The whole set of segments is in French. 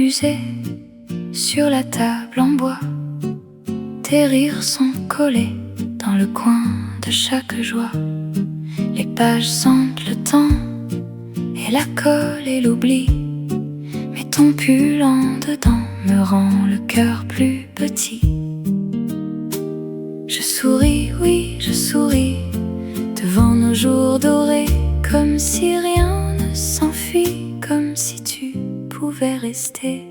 musée, sur la table en bois, tes rires sont collés dans le coin de chaque joie. Les pages sentent le temps et la colle et l'oubli, mais ton pull en dedans me rend le cœur plus petit. Je souris, oui, je souris devant nos jours dorés, comme si rien ne s'enfuit, comme si tu pouvais rester.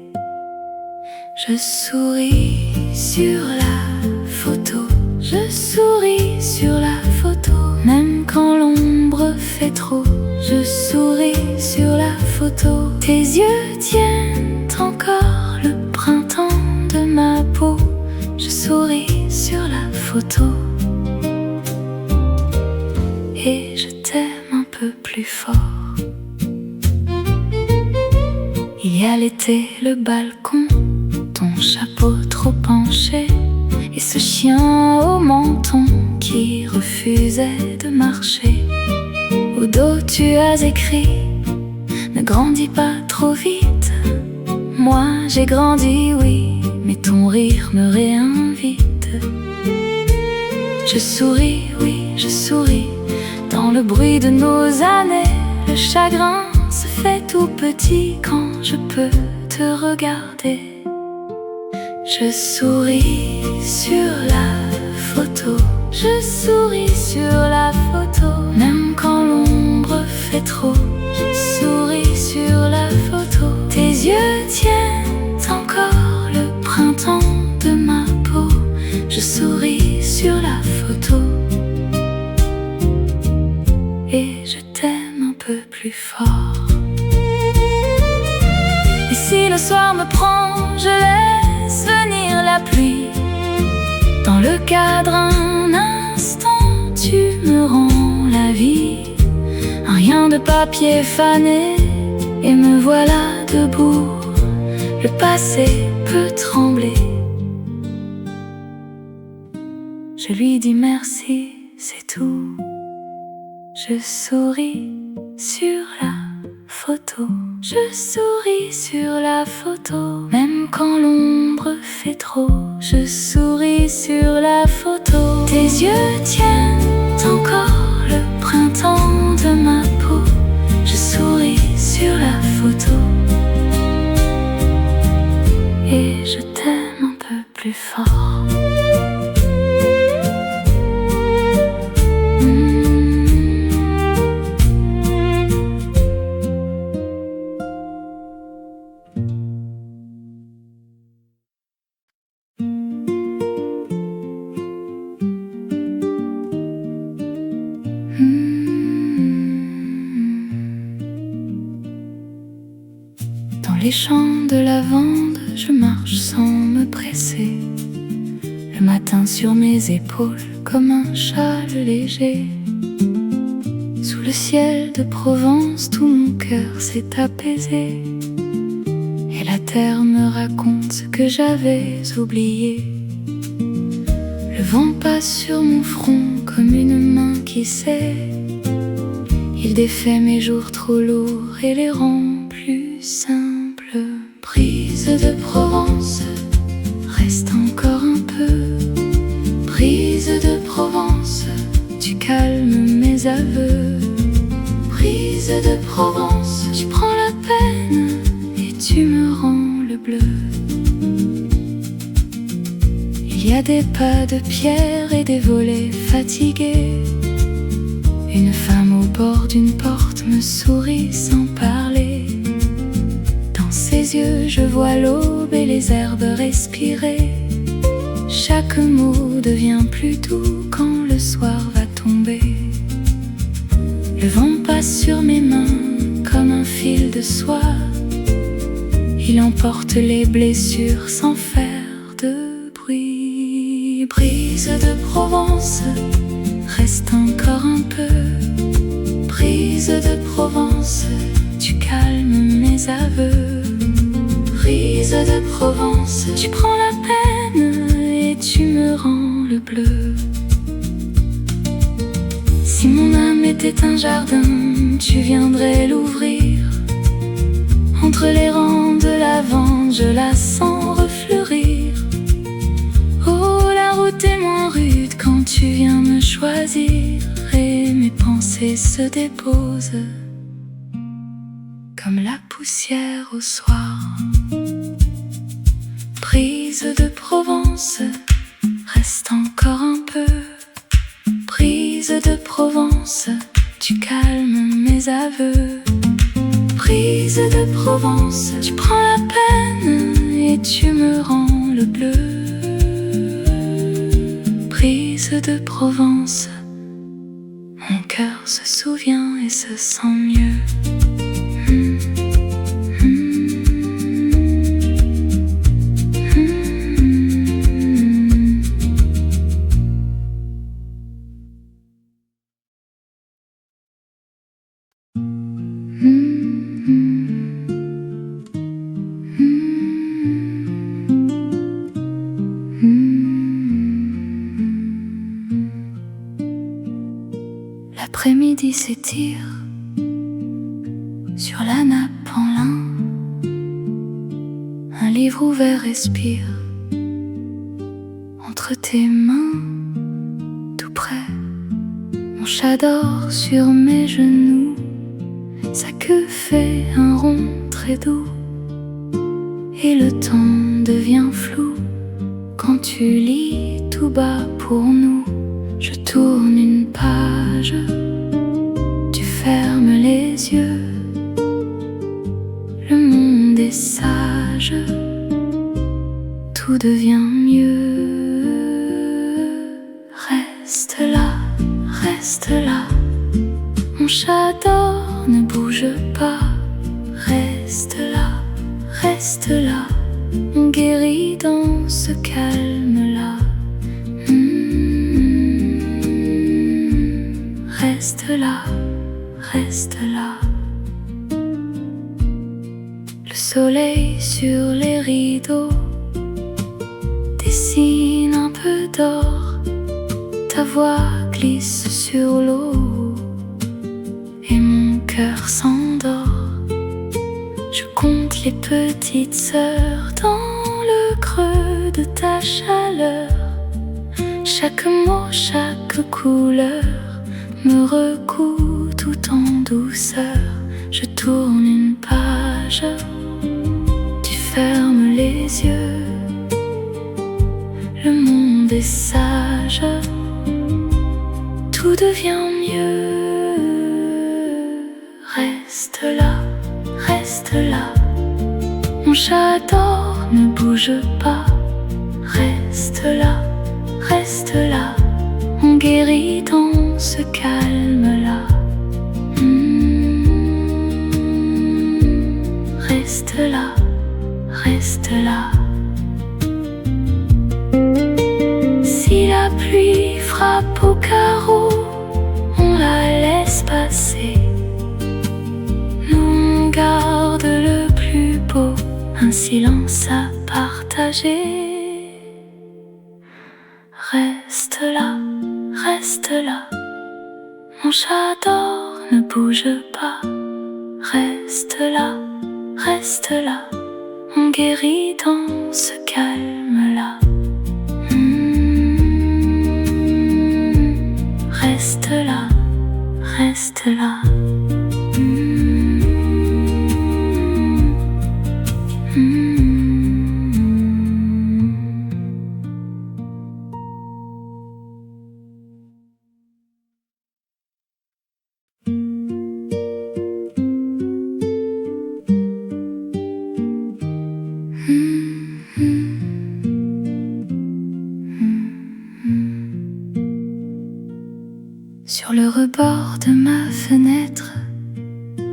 Je souris sur la photo, je souris sur la photo, même quand l'ombre fait trop. Je souris sur la photo, tes yeux tiennent encore le printemps de ma peau. Je souris sur la photo et je t'aime un peu plus fort. Il y a l'été, le balcon, ton chapeau trop penché et ce chien au menton qui refusait de marcher. Au dos tu as écrit: ne grandis pas trop vite. Moi j'ai grandi, oui, mais ton rire me réinvite. Je souris, oui, je souris dans le bruit de nos années. Le chagrin se fait tout petit quand je peux te regarder. Je souris sur la photo, je souris sur la photo, même quand l'ombre fait trop. Je souris sur la photo, tes yeux tiennent encore le printemps de ma peau. Je souris sur la photo et je t'aime un peu plus fort. Et si le soir me prend, je laisse venir la pluie. Dans le cadre un instant, tu me rends la vie. Un rien de papier fané et me voilà debout. Le passé peut trembler. Je lui dis merci, c'est tout. Je souris sur la photo, je souris sur la photo, même quand l'ombre fait trop. Je souris sur la photo, tes yeux tiennent encore le printemps de ma peau. Je souris sur la photo et je t'aime un peu plus fort. Dans les champs de lavande, je marche sans me presser. Le matin sur mes épaules, comme un châle léger. Sous le ciel de Provence, tout mon cœur s'est apaisé. Et la terre me raconte ce que j'avais oublié. Le vent passe sur mon front comme une main qui sait. Il défait mes jours trop lourds et les rend plus simples. Brise de Provence, reste encore un peu. Brise de Provence, tu calmes mes aveux. Brise de Provence, tu prends la peine et tu me rends le bleu. Il y a des pas de pierre et des volets fatigués. Une femme au bord d'une porte me sourit sans parler. Dans ses yeux je vois l'aube et les herbes respirer. Chaque mot devient plus doux quand le soir va tomber. Le vent passe sur mes mains comme un fil de soie. Il emporte les blessures sans faire de bruit. Brise de Provence, reste encore un peu. Brise de Provence, tu calmes mes aveux. Brise de Provence, tu prends la peine et tu me rends le bleu. Si mon âme était un jardin, tu viendrais l'ouvrir. Entre les rangs de la lavande, je la sens refleurir. Oh, la route est moins rude quand tu viens me choisir, et mes pensées se déposent comme la poussière au soir. Brise de Provence, reste encore un peu. Brise de Provence, tu calmes mes aveux. Brise de Provence, tu prends la peine et tu me rends le bleu. Brise de Provence, mon cœur se souvient et se sent mieux. L'après-midi s'étire sur la nappe en lin. Un livre ouvert respire entre tes mains, tout près. Mon chat dort sur mes genoux, sa queue fait un rond très doux. Et le temps devient flou quand tu lis tout bas pour nous. Je tourne une page, tu fermes les yeux. Le monde est sage, tout devient mieux. Reste là, mon chat dort, ne bouge pas. Reste là, on guérit dans ce calme-là. Reste là. Le soleil sur les rideaux dessine un peu d'or. Ta voix glisse sur l'eau et mon cœur s'endort. Je compte les petites sœurs dans le creux de ta chaleur. Chaque mot, chaque couleur me recoue tout en douceur. Je tourne une page, tu fermes les yeux. Le monde est sage, tout devient mieux. Reste là, mon chat dort, ne bouge pas. Reste là, on guérit dans ce calme-là. Reste là. Si la pluie frappe au carreau, on la laisse passer. Nous on garde le plus beau, un silence à partager. Reste là, mon chat dort, ne bouge pas. Reste là, on guérit dans ce calme-là. Reste là. Sur le rebord de ma fenêtre,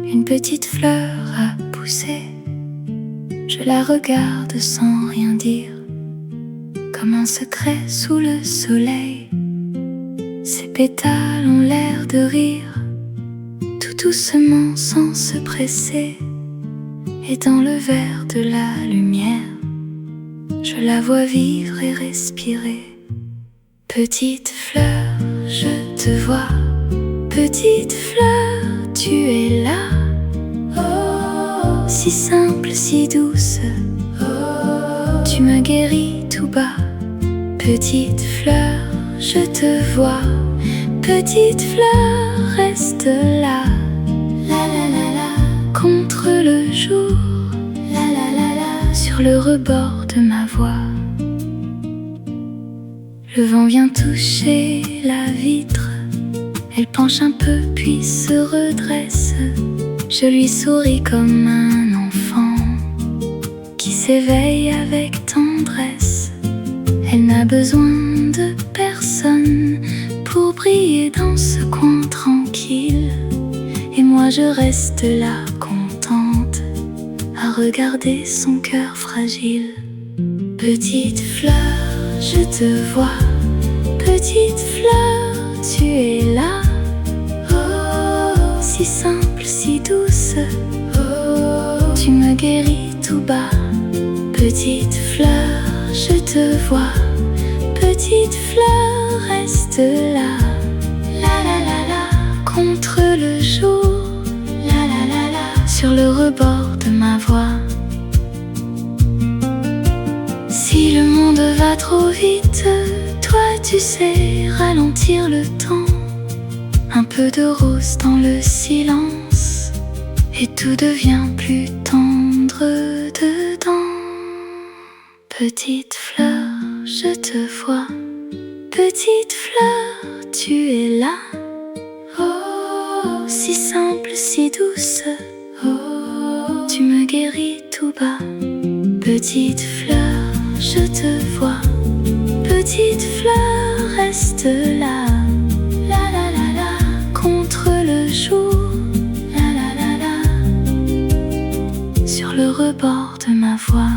une petite fleur a poussé. Je la regarde sans rien dire, comme un secret sous le soleil. Ses pétales ont l'air de rire, tout doucement sans se presser. Et dans le verre de la lumière, je la vois vivre et respirer. Petite fleur, je te vois. Petite fleur, tu es là. Oh, si simple, si douce. Tu me guéris tout bas. Petite fleur, je te vois. Petite fleur, reste là. La la la la. Contre le jour. La la la la. Sur le rebord de ma voix. Le vent vient toucher la vitre. Elle penche un peu puis se redresse. Je lui souris comme un enfant qui s'éveille avec tendresse. Elle n'a besoin de personne pour briller dans ce coin tranquille. Et moi je reste là contente à regarder son cœur fragile. Petite fleur, je te vois. Petite fleur, tu es là. Oh, si simple, si douce. Oh, tu me guéris tout bas. Petite fleur, je te vois. Petite fleur, reste là. La la la la. Contre le jour. La la la la. Sur le rebord de ma voix. Si le monde va trop vite, toi tu sais ralentir le temps. Un peu de rose dans le silence, et tout devient plus tendre dedans. Petite fleur, je te vois. Petite fleur, tu es là. Oh, si simple, si douce. Oh, tu me guéris tout bas. Petite fleur, je te vois. Petite fleur, reste là. La la la la. Contre le jour. La la la la. Sur le rebord de ma voix.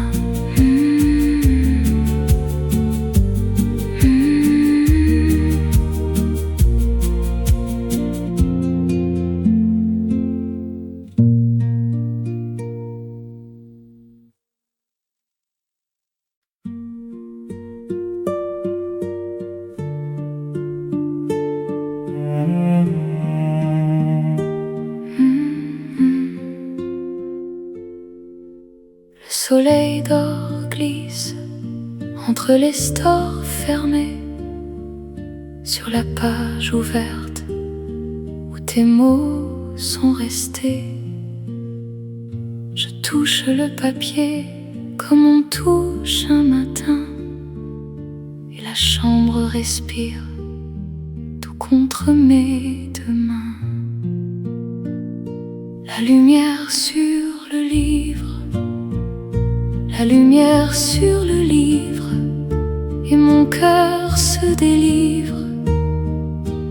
Le soleil d'or glisse entre les stores fermés sur la page ouverte où tes mots sont restés. Je touche le papier comme on touche un matin, et la chambre respire tout contre mes deux mains. La lumière sur le livre. La lumière sur le livre, et mon cœur se délivre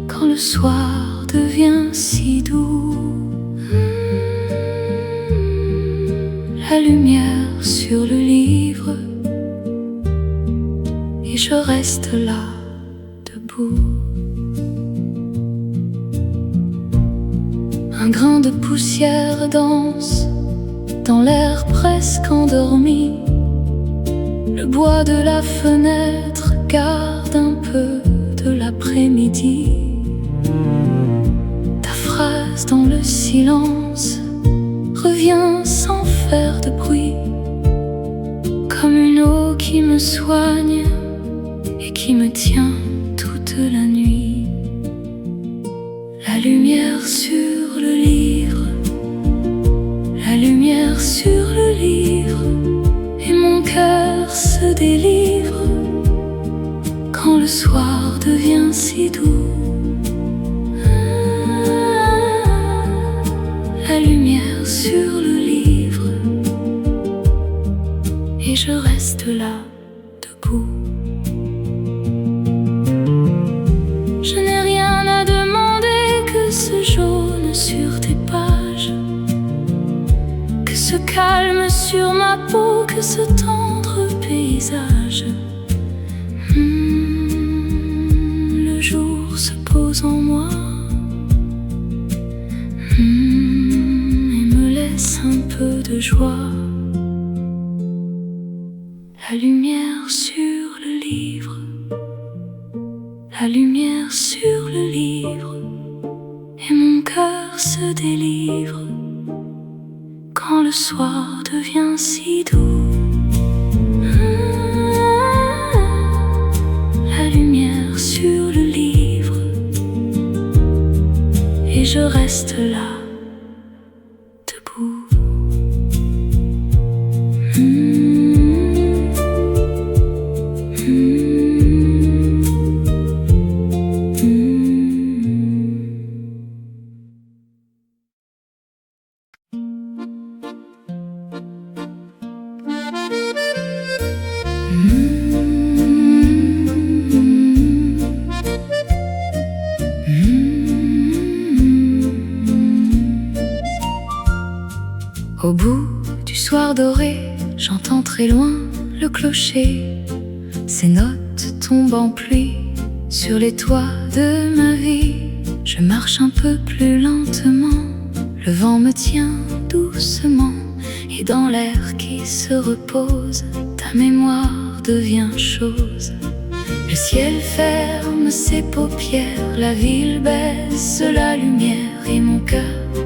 quand le soir devient si doux. La lumière sur le livre, et je reste là, debout. Un grain de poussière danse dans l'air presque endormi. Le bois de la fenêtre garde un peu de l'après-midi. Ta phrase dans le silence revient sans faire de bruit, comme une eau qui me soigne et qui me tient toute la nuit. La lumière sur le livre. La lumière sur le livre, et mon cœur se délivre quand le soir devient si doux. La lumière sur le livre, et je reste là, debout. Je n'ai rien à demander que ce jaune sur tes pages, ce calme sur ma peau, que ce tendre paysage. Le jour se pose en moi et me laisse un peu de joie. La lumière sur le livre. La lumière sur le livre, et mon cœur se délivre quand le soir devient si doux. La lumière sur le livre, et je reste là, debout. Au bout du soir doré, j'entends très loin le clocher. Ses notes tombent en pluie sur les toits de ma vie. Je marche un peu plus lentement, le vent me tient doucement, et dans l'air qui se repose, ta mémoire devient chose. Le ciel ferme ses paupières, la ville baisse la lumière, et mon cœur,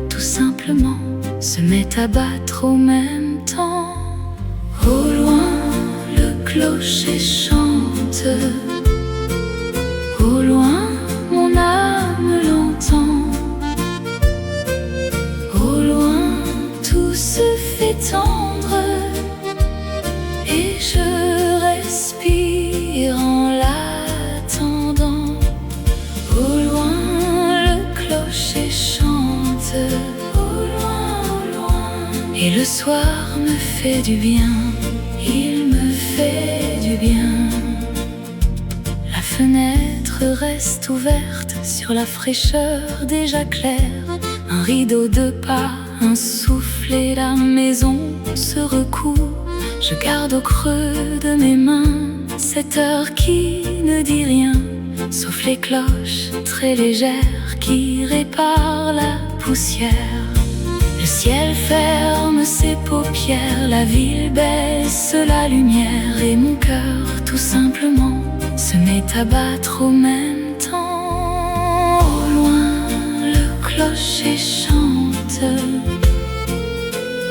tout simplement, se met à battre au même temps. Au loin, le clocher chante. Au loin, mon âme l'entend. Au loin, tout se fait tendre, et je respire en l'attendant. Au loin, le clocher chante. Et le soir me fait du bien, il me fait du bien. La fenêtre reste ouverte sur la fraîcheur déjà claire. Un rideau de pas, un souffle et la maison se recoue. Je garde au creux de mes mains cette heure qui ne dit rien, sauf les cloches très légères qui réparent la poussière. Le ciel ferme ses paupières, la ville baisse la lumière, et mon cœur, tout simplement, se met à battre au même temps. Au loin, le clocher chante.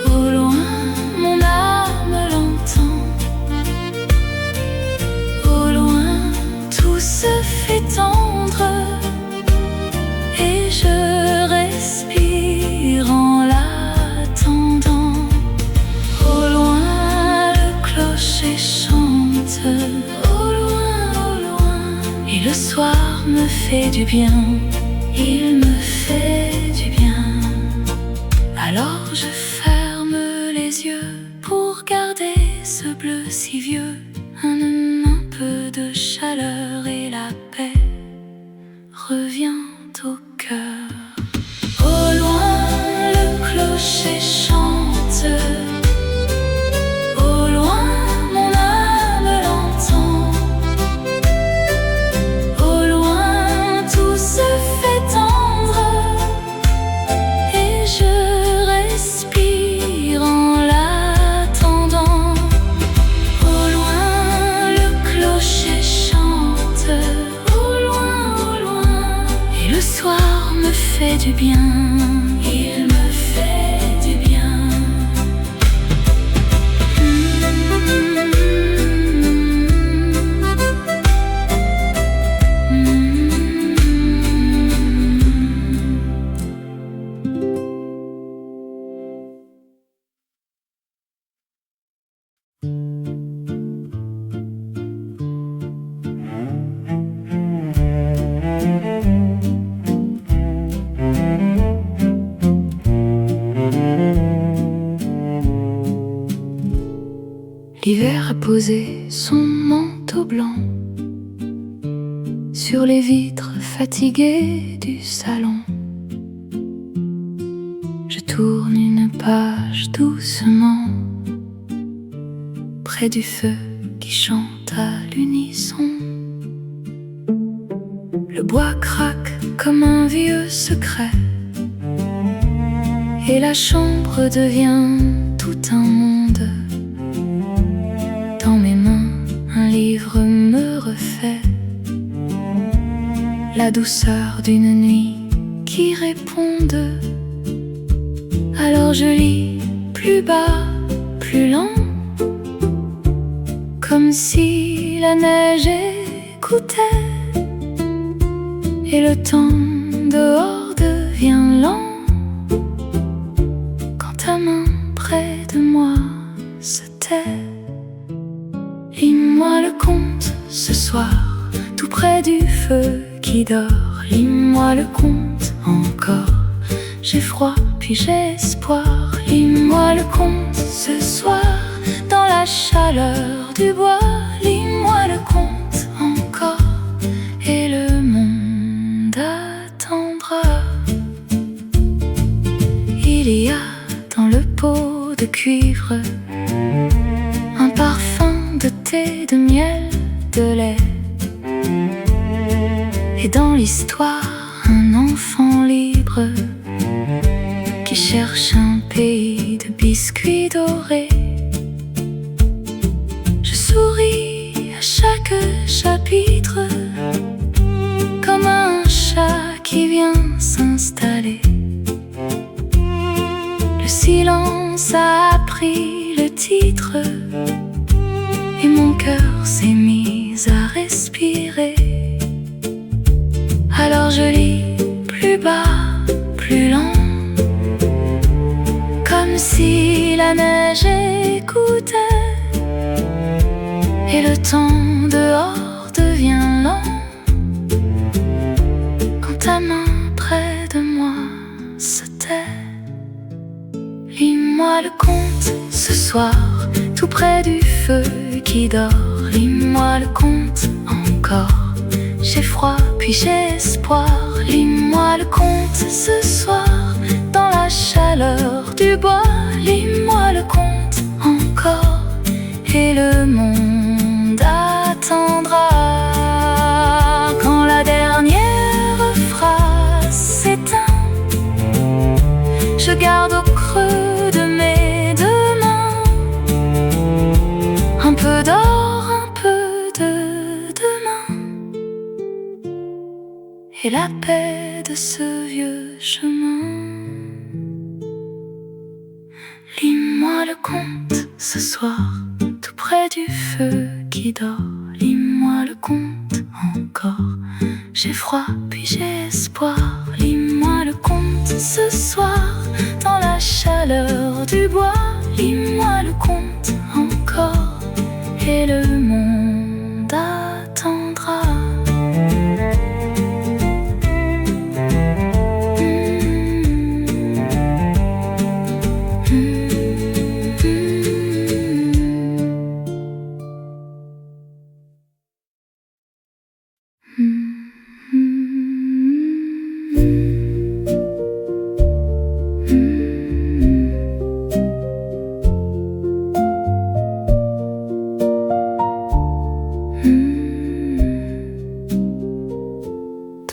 Au loin, mon âme l'entend. Au loin, tout se fait tendre, et je respire en l'attendant. Au loin, le clocher chante. Au loin, et le soir me fait du bien, il me fait du bien. Alors je ferme les yeux pour garder ce bleu si vieux, un peu de chaleur, et la paix revient au cœur. Au loin, le clocher chante. Au loin, mon âme l'entend. Au loin, tout se fait tendre, et je respire en l'attendant. Au loin, le clocher chante. Au loin, et le soir me fait du bien, il me fait du bien. L'hiver a posé son manteau blanc sur les vitres fatiguées du salon. Je tourne une page doucement près du feu qui chante à l'unisson. Le bois craque comme un vieux secret, et la chambre devient tout un monde. Dans mes mains, un livre me refait la douceur d'une nuit qui réponde. Alors je lis plus bas, plus lent, comme si la neige écoutait et le temps dehors devient lent quand ta main près de moi se tait. Lis-moi le conte ce soir, tout près du feu qui dort. Lis-moi le conte encore, j'ai froid puis j'ai espoir. Lis-moi le conte ce soir, dans la chaleur du bois. Lis-moi le conte encore, et le monde attendra. Il y a dans le pot de cuivre un parfum de thé, de miel, de lait. Et dans l'histoire, un enfant libre qui cherche un pays de biscuits dorés. Je souris à chaque chapitre, comme un chat qui vient s'installer. Le silence a pris le titre et mon cœur s'est mis à respirer. Alors je lis plus bas, plus lent, comme si la neige écoutait et le temps dehors devient lent quand ta main près de moi se tait. Lis-moi le conte ce soir, tout près du feu qui dort. Lis-moi le conte encore, j'ai froid puis j'ai espoir. Lis-moi le conte ce soir, dans la chaleur du bois. Lis-moi le conte encore, et le monde attendra. Quand la dernière phrase s'éteint, je garde au creux de mes deux mains un peu d'or, un peu de demain, et la paix de ce vieux chemin. Lis-moi le conte ce soir, tout près du feu qui dort. Lis-moi le conte encore, j'ai froid puis j'ai espoir. Lis-moi le conte ce soir, dans la chaleur du bois. Lis-moi le conte encore, et le monde attendra.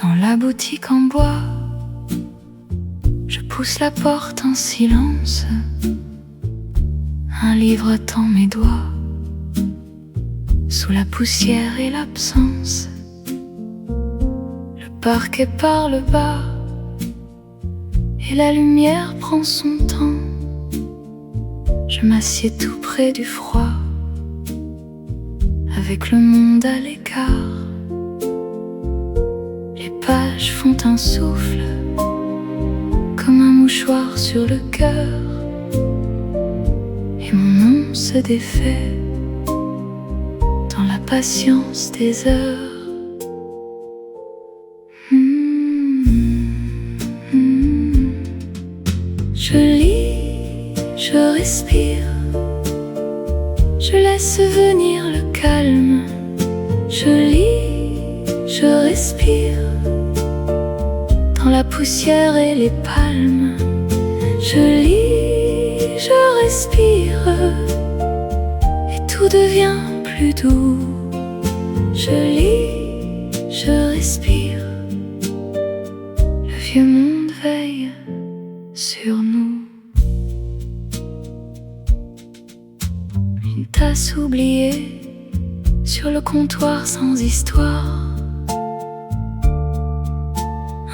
Dans la boutique en bois, je pousse la porte en silence. Un livre attend mes doigts, sous la poussière et l'absence. Le parquet par le bas, et la lumière prend son temps. Je m'assieds tout près du froid, avec le monde à l'écart. Les pages font un souffle, comme un mouchoir sur le cœur, et mon nom se défait dans la patience des heures. Je lis, je respire, je laisse venir le calme. Je lis, je respire, dans la poussière et les palmes. Je lis, je respire, et tout devient plus doux. Je lis, je respire, le vieux monde veille sur nous. Une tasse oubliée sur le comptoir sans histoire,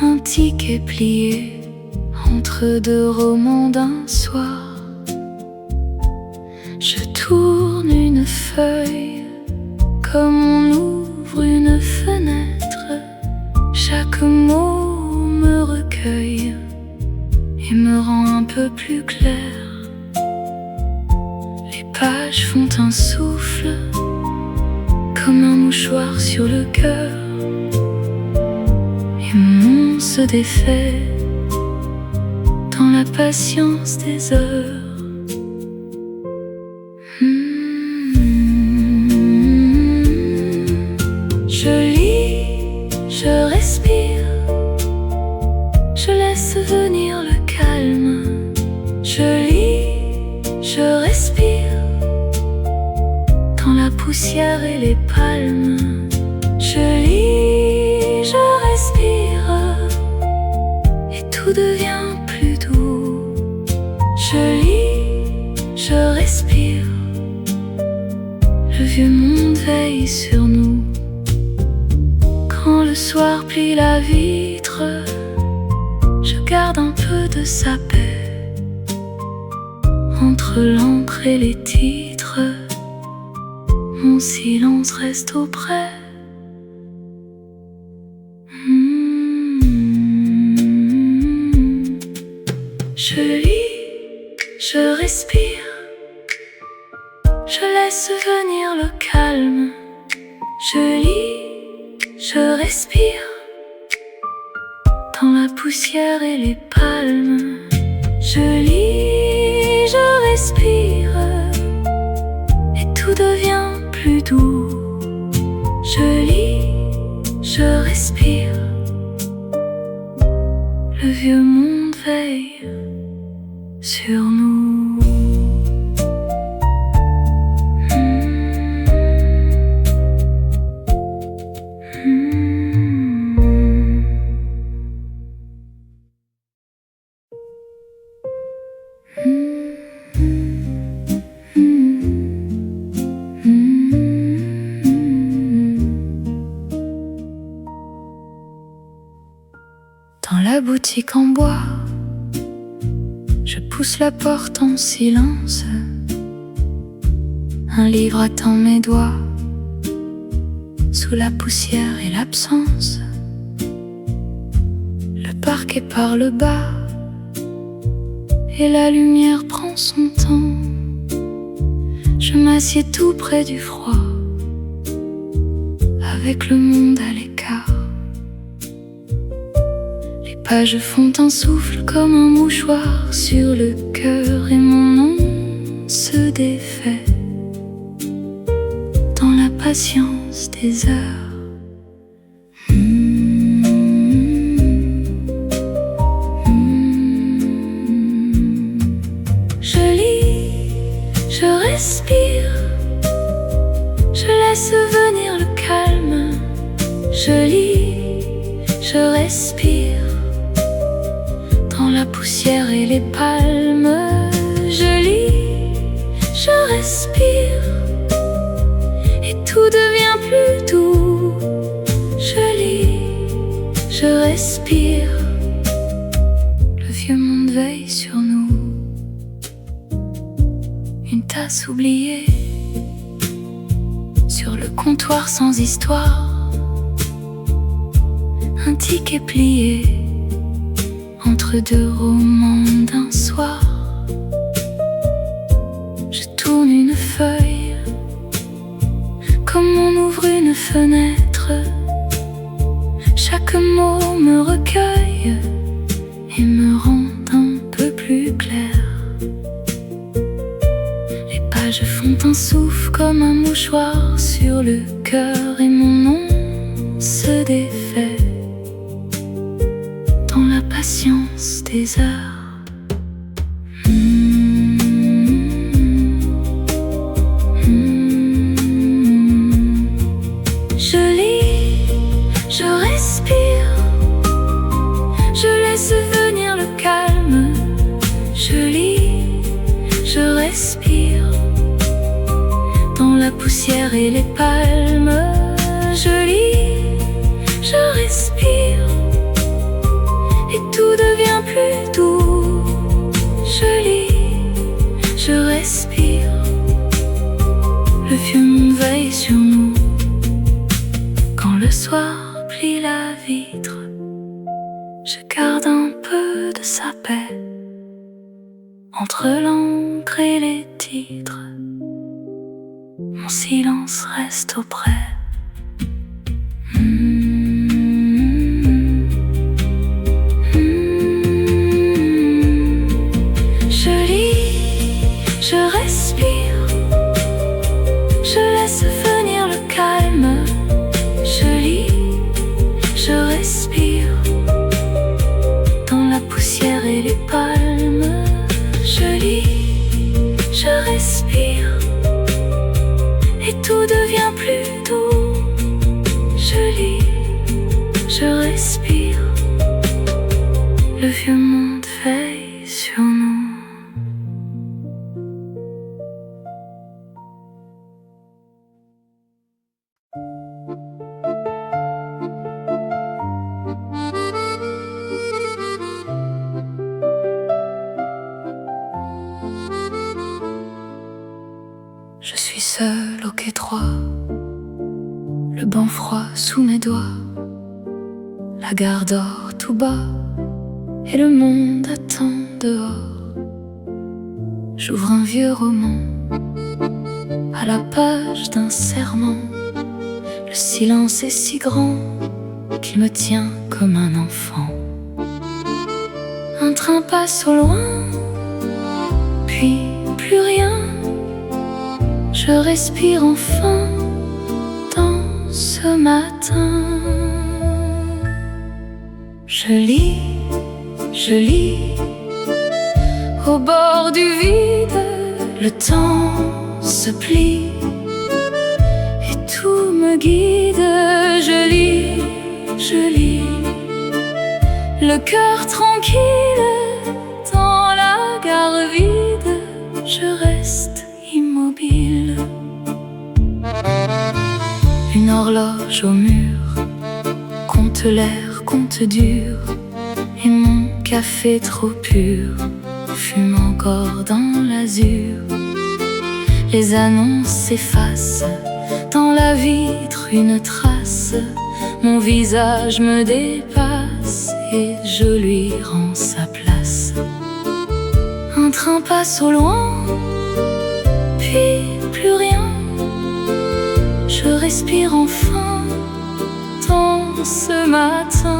un ticket plié entre deux romans d'un soir. une feuille, comme on ouvre une fenêtre. Chaque mot me recueille et me rend un peu plus clair. Les pages font un souffle, comme un mouchoir sur le cœur, et mon monde se défait dans la patience des heures. Je lis, je respire, je laisse venir le calme. Je lis, je respire, dans la poussière et les palmes. Je lis, je respire, et tout devient plus doux. Je lis, je respire, le vieux monde veille sur nous. Quand le soir plie la vitre, je garde un peu de sa paix. Entre l'encre et les titres, mon silence reste auprès. Je lis, je respire, je laisse venir le calme. Je lis, je respire, dans la poussière et les palmes. Je lis, je respire, et tout devient plus doux. Je lis, je respire, le vieux monde veille sur nous. Dans la boutique en bois, je pousse la porte en silence. Un livre attend mes doigts, sous la poussière et l'absence. Le parquet par le bas, et la lumière prend son temps. Je m'assieds tout près du froid, avec le monde à l'écart. Les pages font un souffle comme un mouchoir sur le cœur, et mon nom se défait dans la patience des heures. Je respire, je laisse venir le calme. Je lis, je respire, dans la poussière et les palmes. Je lis, je respire, et tout devient plus doux. Je lis, je respire, le vieux monde veille sur nous. Une tasse oubliée sur le comptoir sans histoire, un ticket plié entre deux romans d'un soir. Je tourne une feuille comme on ouvre une fenêtre. Chaque mot me recueille et me rend un peu plus clair. Je font un souffle comme un mouchoir sur le cœur, et mon nom se défait dans la patience des heures. Je lis, je respire, je laisse venir le calme. Je lis, je respire, dans la poussière et les palmes. Je lis, je respire, et tout devient plus doux. Je lis, je respire, le le soir plie la vitre, je garde un peu de sa paix entre l'encre et les titres. Mon silence reste auprès. Je lis, je respire, je laisse venir le calme. Je lis, je respire dans la poussière et les palmes. Je lis, je respire et tout devient plus doux. Je lis, je respire, le vieux monde veille sur nous. Je suis seule au quai 3, le banc froid sous mes doigts, la gare dort tout bas et le monde attend dehors. J'ouvre un vieux roman à la page d'un serment. Le silence est si grand qu'il me tient comme un enfant. Un train passe au loin, puis plus rien. Je respire enfin dans ce matin. Je lis au bord du vide. Le temps se plie et tout me guide. Je lis, le cœur tranquille dans la gare vide. Je reste immobile. Une horloge au mur compte l'air, compte dur, et mon café trop pur fume encore dans l'azur. Les annonces s'effacent, dans la vitre une trace. Mon visage me dépasse et je lui rends sa place. Un train passe au loin, puis plus rien. Je respire enfin dans ce matin.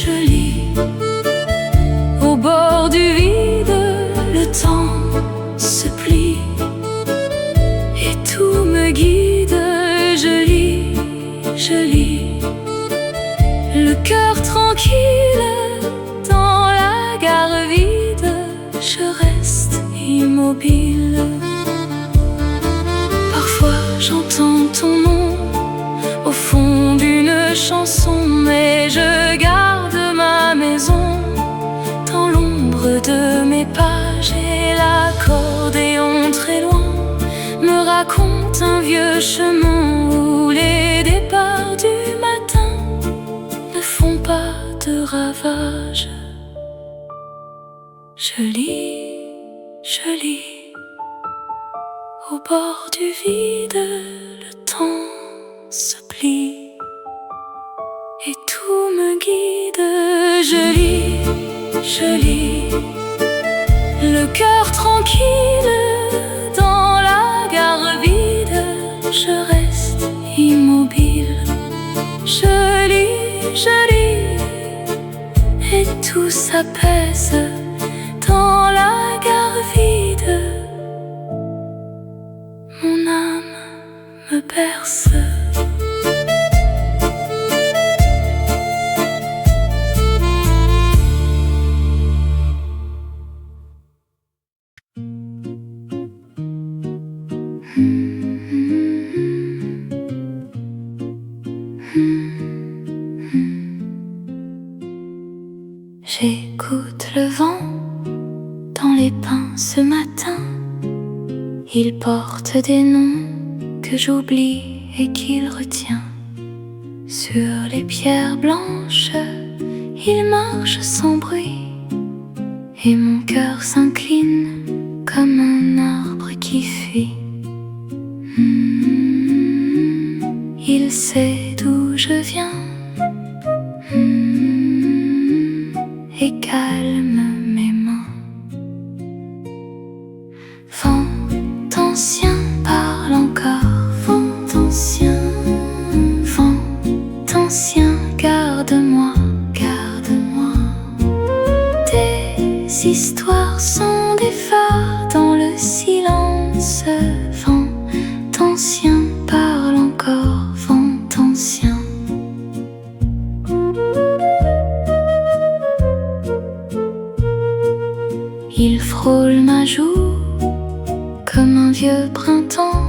Je lis au bord du vide. Le temps se plie et tout me guide. Je lis, le cœur tranquille dans la gare vide. Je reste immobile. Parfois j'entends ton nom au fond d'une chanson, mais je garde ma maison dans l'ombre de mes pages. Et l'accordéon très loin me raconte un vieux chemin où les départs du matin ne font pas de ravages. Je lis au bord du vide. Le temps se plie et tout me guide. Je lis, le cœur tranquille dans la gare vide. Je reste immobile. Je lis, et tout s'apaise dans la gare vide. Mon âme me berce. J'écoute le vent dans les pins ce matin. Il porte des noms que j'oublie et qu'il retient. Sur les pierres blanches, il marche sans bruit, et mon cœur s'incline comme un arbre qui fuit. Il sait d'où je viens et calme mes mains. Vent ancien parle encore, vent ancien, garde-moi, garde-moi. Tes histoires sont des phares dans le silence. Vent ancien parle encore, vent ancien. Il frôle ma joue comme un vieux printemps.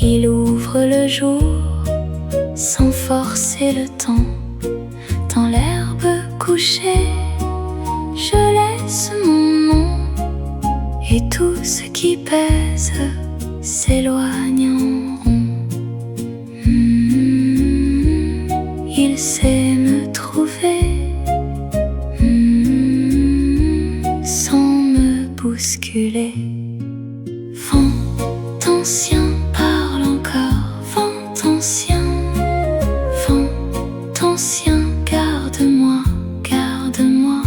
Il ouvre le jour sans forcer le temps. Dans l'herbe couchée, je laisse mon nom, et tout ce qui pèse s'éloigne en rond. Il sait me trouver sans me bousculer. Vent ancien parle encore, vent ancien, garde-moi, garde-moi.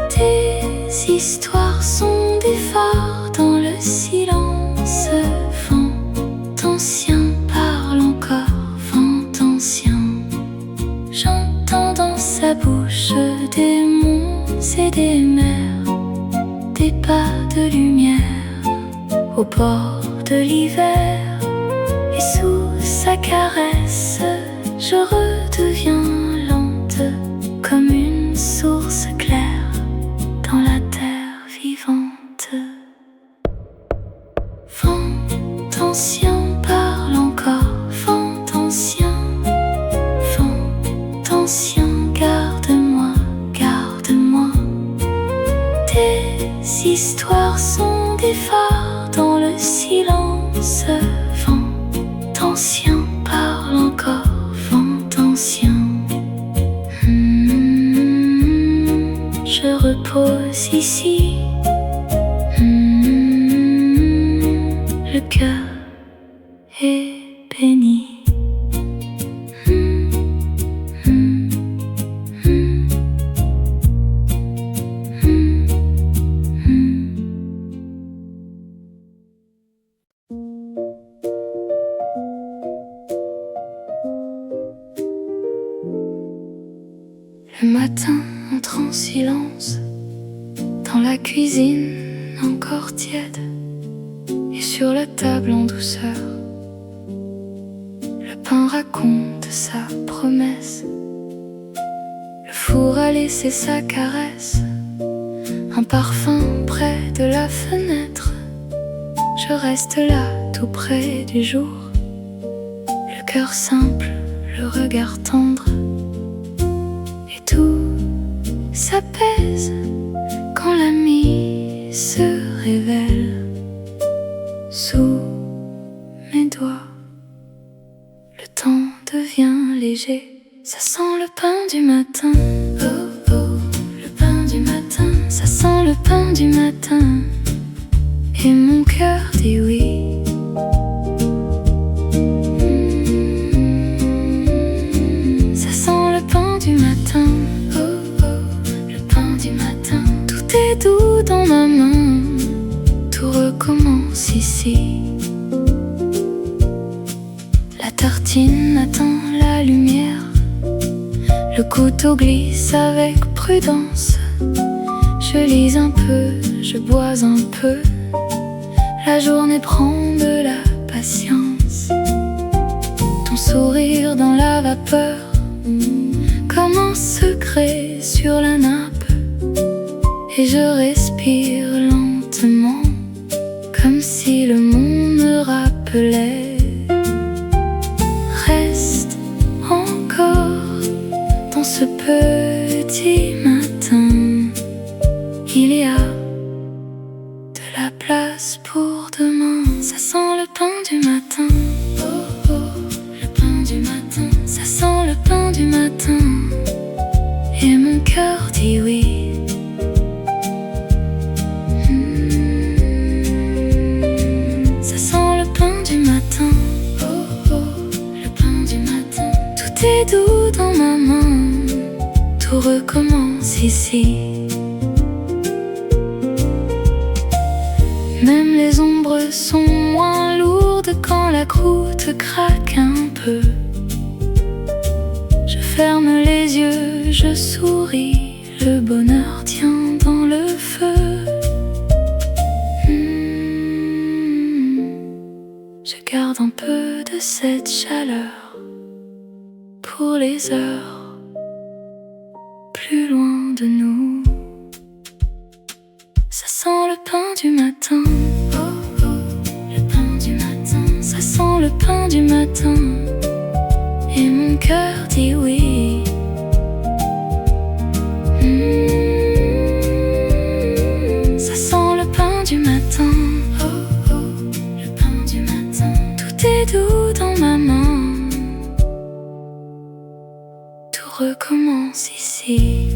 Tes histoires sont des phares dans le silence. Vent ancien parle encore, vent ancien. J'entends dans sa bouche des monts et des mers, des pas de lumière au bord de l'hiver. Et sous sa caresse, je redeviens lente comme une source claire dans la terre vivante. Vent ancien parle encore, vent ancien, garde-moi, garde-moi. Tes histoires sont des phares dans le silence. Vent ancien parle encore, ancien. Je repose ici, le cœur est béni. Le matin entre en silence, dans la cuisine encore tiède, et sur la table en douceur, le pain raconte sa promesse. Le four a laissé sa caresse, un parfum près de la fenêtre. Je reste là tout près du jour, le cœur simple, le regard tendre. Tout s'apaise quand la nuit se révèle sous mes doigts. Le temps devient léger, ça sent le pain du matin. Oh oh, le pain du matin, ça sent le pain du matin. Et mon cœur dit oui. Doux dans ma main, tout recommence ici. La tartine attend la lumière, le couteau glisse avec prudence. Je lis un peu, je bois un peu, la journée prend de la patience. Ton sourire dans la vapeur, comme un secret sur la nappe. Et je respire lentement, comme si le monde me rappelait. Reste encore dans ce petit matin, il y a de la place pour demain. Ça sent le pain du matin. Oh oh, le pain du matin. Ça sent le pain du matin. Et mon cœur dit oui. Ça sent le pain du matin. Oh oh, recommence ici. Même les ombres sont moins lourdes quand la croûte craque un peu. Je ferme les yeux, je souris, le bonheur tient dans le feu. Je garde un peu de cette chaleur pour les heures plus loin de nous. Ça sent le pain du matin, oh oh, le pain du matin. Ça sent le pain du matin, et mon cœur dit oui. Ça sent le pain du matin, oh oh, le pain du matin. Tout est doux dans ma main, tout recommence ici.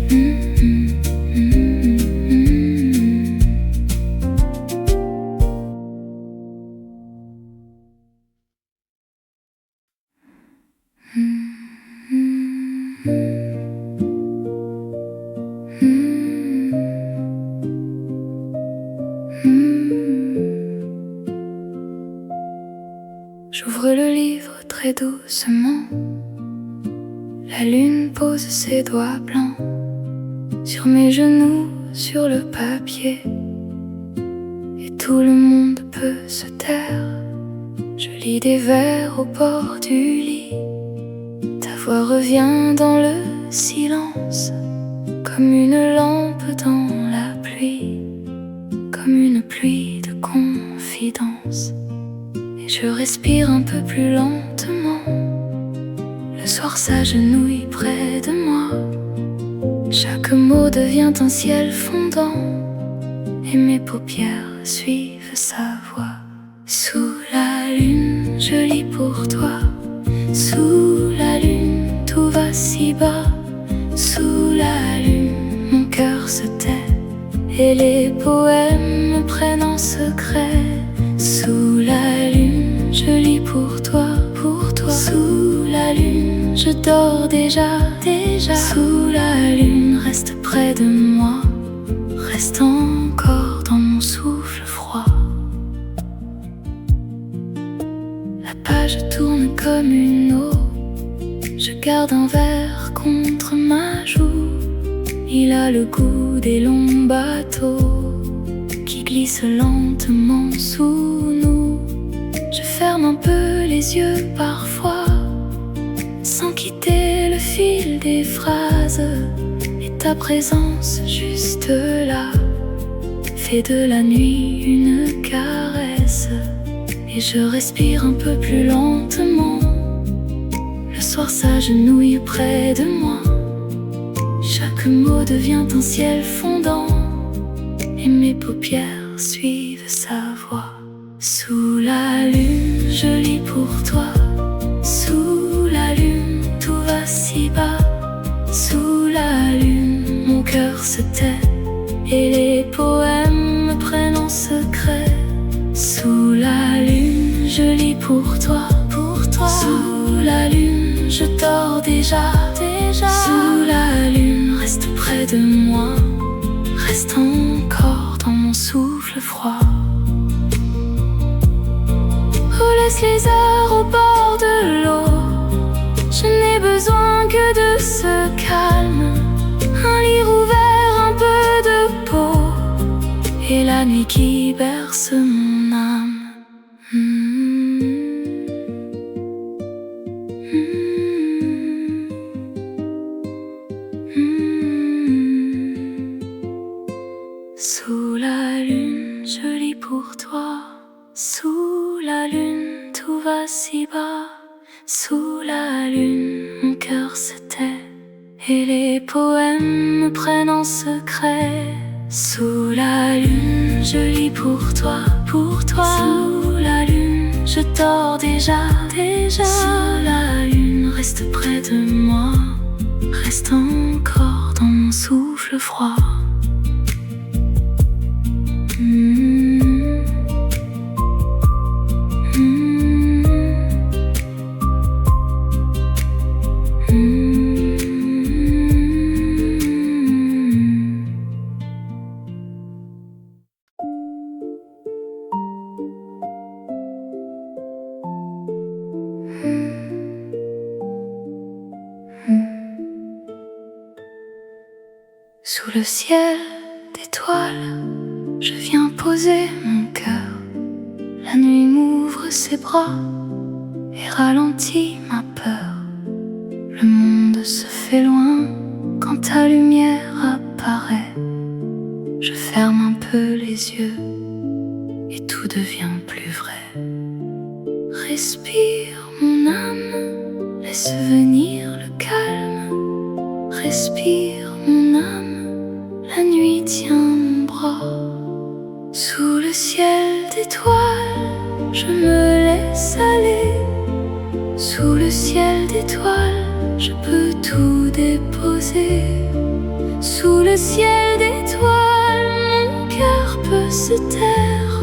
J'ouvre le livre très doucement. La lune pose ses doigts blancs sur mes genoux, sur le papier, et tout le monde peut se taire. Je lis des vers au bord du lit. Ta voix revient dans le silence, comme une lampe dans la pluie, comme une pluie de confidence. Et je respire un peu plus lentement. Le soir s'agenouille près de moi. Chaque mot devient un ciel fondant, et mes paupières suivent sa voix. Sous la lune, je lis pour toi. Sous la lune, tout va si bas. Sous la lune, mon cœur se tait, et les poèmes me prennent en secret. Sous la lune, je lis pour toi, pour toi. Sous la lune, je dors déjà, déjà. Sous la lune, reste près de moi, reste encore dans mon souffle froid. La page tourne comme une eau. Je garde un verre contre ma joue. Il a le goût des longs bateaux qui glissent lentement sous nous. Je ferme un peu les yeux parfois, sans quitter le fil des phrases. Et ta présence juste là fait de la nuit une caresse. Et je respire un peu plus lentement. Le soir s'agenouille près de moi. Chaque mot devient un ciel fondant, et mes paupières suivent sa voix. Sous la lune, je lis pour toi. Sous la lune, tout va si bas. Sous la lune, mon cœur se tait, et les poèmes me prennent en secret. Sous la lune, je lis pour toi, pour toi. Sous la lune, je dors déjà, déjà. Sous la lune, reste près de moi, reste encore dans mon souffle froid. Laisse les heures au bord de l'eau. Je n'ai besoin que de ce calme, un livre ouvert, un peu de peau, et la nuit qui berce mon âme. Sous la lune, je lis pour toi. Sous la lune, tout va si bas. Sous la lune, mon cœur se tait, et les poèmes me prennent en secret. Sous la lune, je lis pour toi, pour toi. Sous la lune, je dors déjà, déjà. Sous la lune, reste près de moi, reste encore dans mon souffle froid. Sous le ciel d'étoiles, je viens poser mon cœur. La nuit m'ouvre ses bras et ralentit ma peur. Le monde se fait loin quand ta lumière apparaît. Je ferme un peu les yeux et tout devient plus vrai. Respire mon âme, laisse venir le calme. Respire mon âme, la nuit tient mon bras. Sous le ciel d'étoiles, je me laisse aller. Sous le ciel d'étoiles, je peux tout déposer. Sous le ciel d'étoiles, mon cœur peut se taire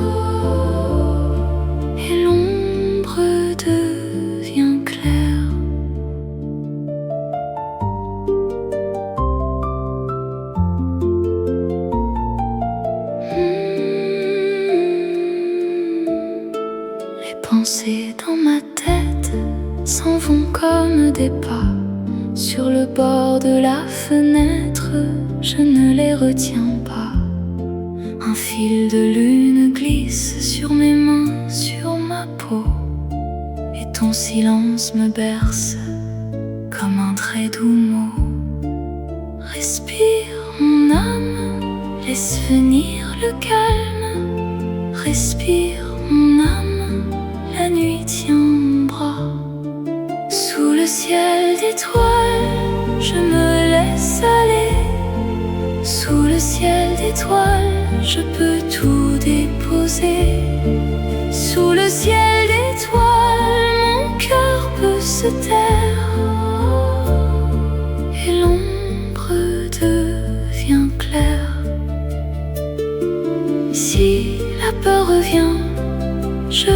et l'ombre devient claire. Les pensées dans ma tête s'en vont comme des pas. Sur le bord de la fenêtre, je ne les retiens pas. Un fil de lune glisse sur mes mains, sur ma peau. Et ton silence me berce comme un très doux mot. Respire mon âme, laisse venir le calme. Respire mon âme, la nuit tient mon bras. Sous le ciel d'étoiles, je me laisse aller. Sous le ciel d'étoiles, je peux tout déposer. Sous le ciel d'étoiles, mon cœur peut se taire et l'ombre devient claire. Si la peur revient, je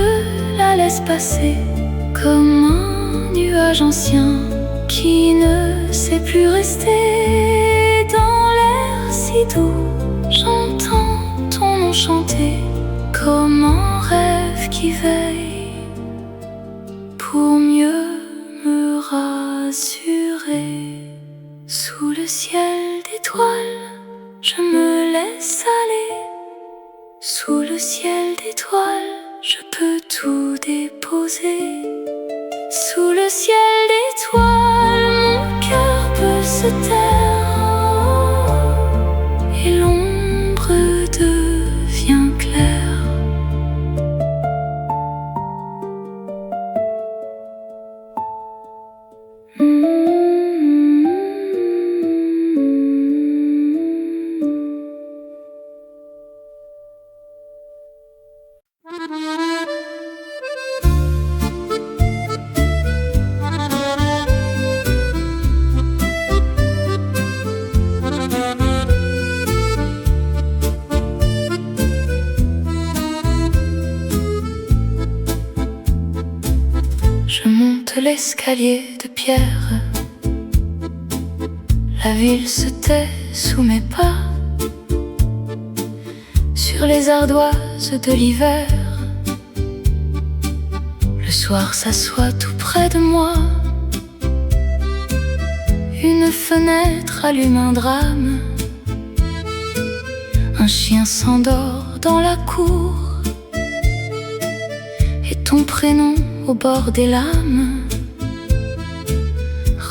la laisse passer comme un nuage ancien qui ne sait plus rester. Dans l'air si doux, j'entends ton nom chanter comme un rêve qui veille pour mieux me rassurer. Sous le ciel d'étoiles, je me laisse aller. Sous le ciel d'étoiles, je peux tout déposer. Sous le ciel d'étoiles, mon cœur peut se taire et l'ombre devient claire. Je monte l'escalier de pierre. La ville se tait sous mes pas. Sur les ardoises de l'hiver, le soir s'assoit tout près de moi. Une fenêtre allume un drame. Un chien s'endort dans la cour. Et ton prénom au bord des lames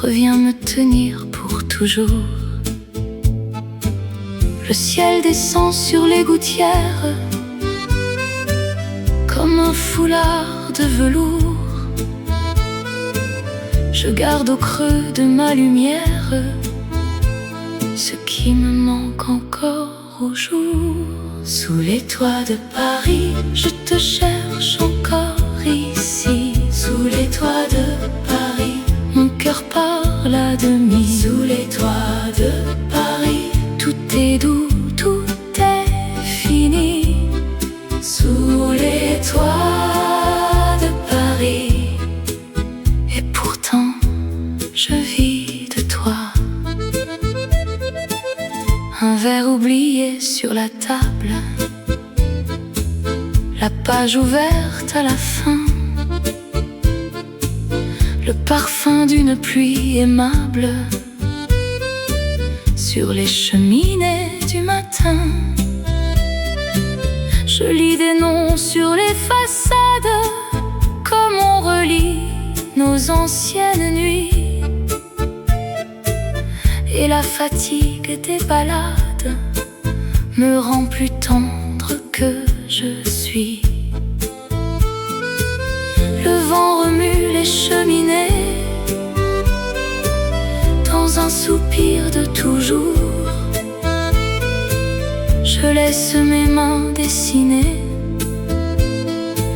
revient me tenir pour toujours. Le ciel descend sur les gouttières comme un foulard de velours. Je garde au creux de ma lumière ce qui me manque encore au jour. Sous les toits de Paris, je te cherche encore ici. Sous les toits de Paris, mon cœur parle à demi. Sous les toits de Paris, tout est doux, tout est fini. Sous les toits de Paris, et pourtant je vis de toi. Un verre oublié sur la table, la page ouverte à la fin, le parfum d'une pluie aimable sur les cheminées du matin. Je lis des noms sur les façades, comme on relit nos anciennes nuits. Et la fatigue des balades me rend plus tendre que je suis. Le vent remue les cheminées dans un soupir de toujours. Je laisse mes mains dessiner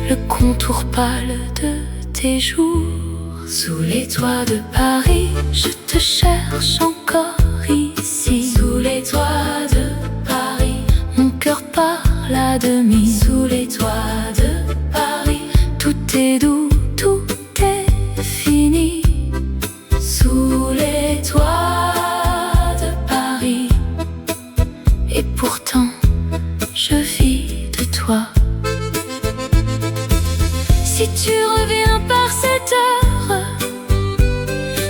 le contour pâle de tes jours. Sous les toits de Paris, je te cherche encore ici. Sous les toits de Paris, mon cœur parle à demi. Sous les toits de Paris, tout est doux, tout est fini. Sous les toits de Paris, et pourtant je vis de toi. Si tu reviens par cette heure,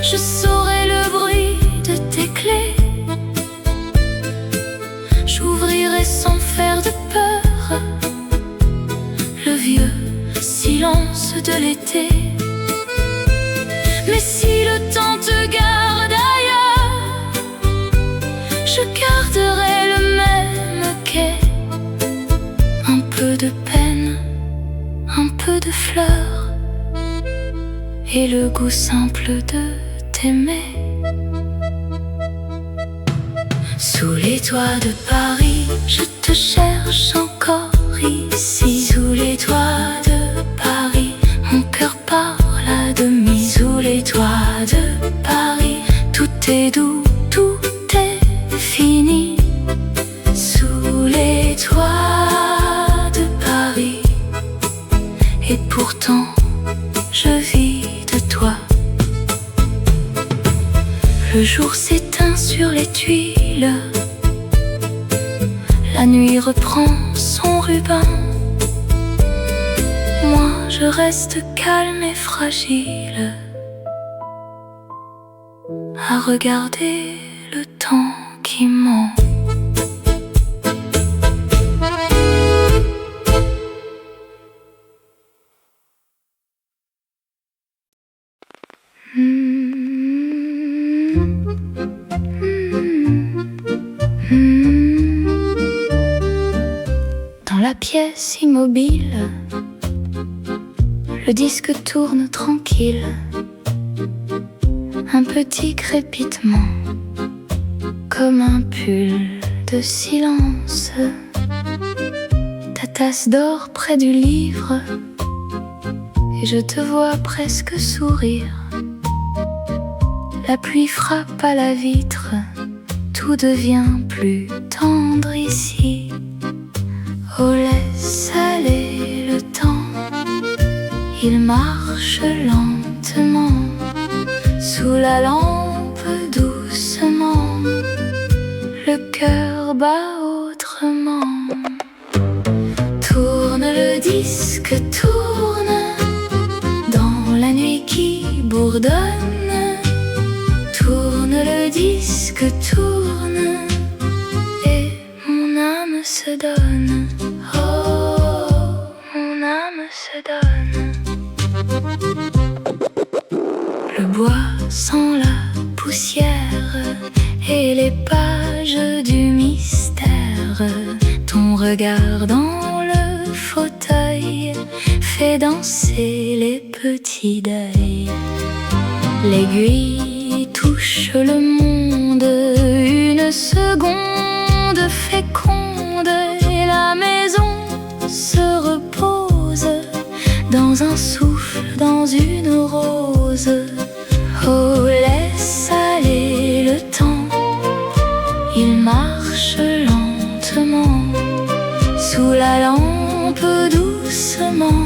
je saurai le bruit de tes clés. J'ouvrirai sans faire de peur le vieux silence de l'été. Mais si le temps te garde ailleurs, je garderai le même quai. Un peu de peine, un peu de fleurs, et le goût simple de t'aimer. Sous les toits de Paris, je te cherche encore ici. Sous les toits de Paris, mon cœur parle à demi. Sous les toits de Paris, tout est doux, tout est fini. Sous les toits de Paris, et pourtant je vis de toi. Le jour s'éteint sur les tuiles, la nuit reprend son ruban. Moi je reste calme et fragile à regarder le temps qui ment. Dans la pièce immobile, le disque tourne tranquille. Un petit crépitement, comme un pull de silence. Ta tasse d'or près du livre, et je te vois presque sourire. La pluie frappe à la vitre, tout devient plus tendre ici. Oh, laisse aller le temps, il marche lentement sous la lampe doucement. Le cœur bat autrement. Tourne le disque, tourne dans la nuit qui bourdonne. Tourne le disque, tourne, et mon âme se donne. Oh, mon âme se donne. Le bois sent la poussière et les pages du mystère. Ton regard dans le fauteuil fait danser les petits deuils. L'aiguille touche le monde, une seconde féconde, et la maison se repose dans un souffle, dans une rose. Oh, laisse aller le temps, il marche lentement sous la lampe doucement.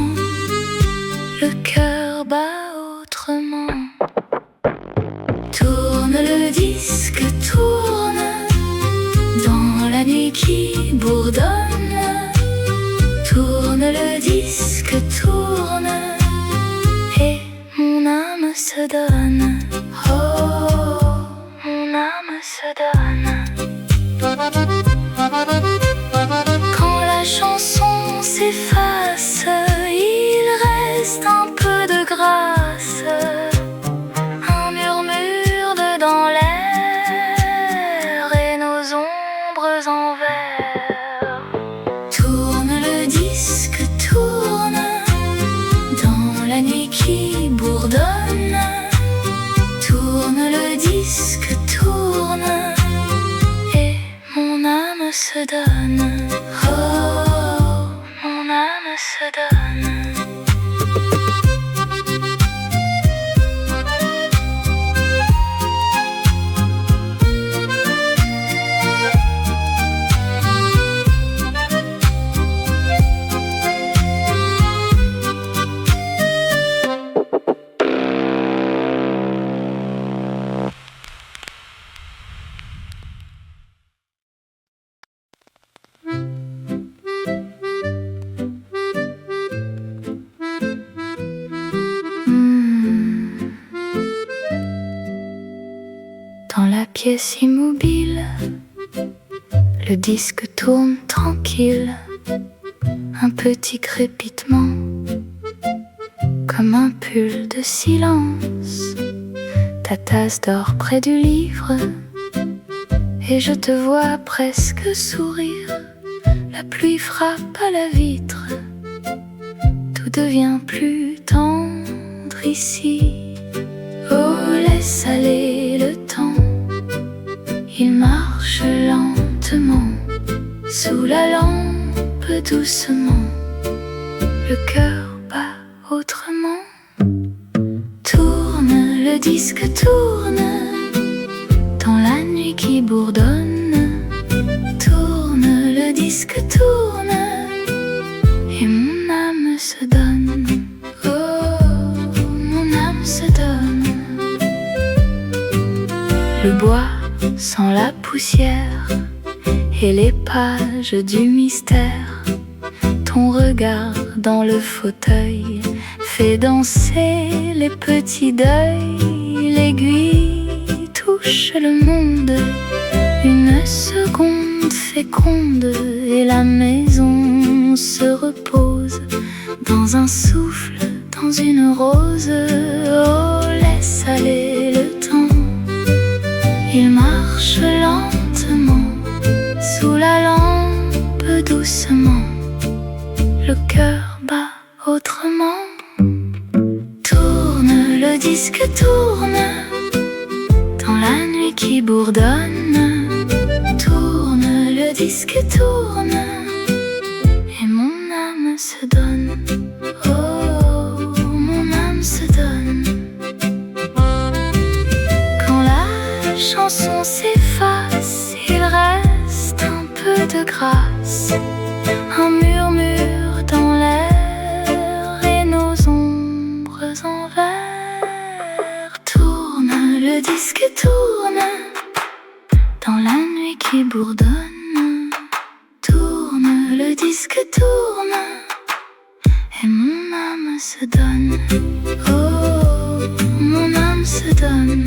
Le cœur bat autrement. Tourne le disque, tourne dans la nuit qui bourdonne. Tourne le disque, tourne, et mon âme se donne. Oh, mon âme se donne. Quand la chanson s'efface, il reste un peu de grâce, un murmure dans l'air et nos ombres en verre. Tourne le disque, tourne dans la nuit qui bourdonne. Tourne le disque, tourne et mon âme se donne. Oh, mon âme se donne. Dans la pièce immobile, le disque tourne tranquille, un petit crépitement, comme un pull de silence. Ta tasse dort près du livre, et je te vois presque sourire. La pluie frappe à la vitre, tout devient plus tendre ici. Oh, laisse aller le temps, il marche lentement, sous la lampe doucement, le cœur bat autrement. Tourne, le disque tourne, dans la nuit qui bourdonne. Tourne, le disque tourne, et mon âme se donne. Oh, mon âme se donne. Le bois sent la poussière et les pages du mystère. Ton regard dans le fauteuil fait danser les petits deuils. L'aiguille touche le monde, une seconde féconde, et la maison se repose dans un souffle, dans une rose. Oh, laisse aller le temps, il marche lentement, sous la lampe doucement, le cœur bat autrement. Tourne, le disque tourne, dans la nuit qui bourdonne. Tourne, le disque tourne, et mon âme se donne. Oh, mon âme se donne. Quand la chanson s'efface, il reste un peu de grâce, un murmure dans l'air et nos ombres en verre. Tourne, le disque tourne, dans la nuit qui bourdonne. Tourne, le disque tourne, et mon âme se donne. Oh, mon âme se donne.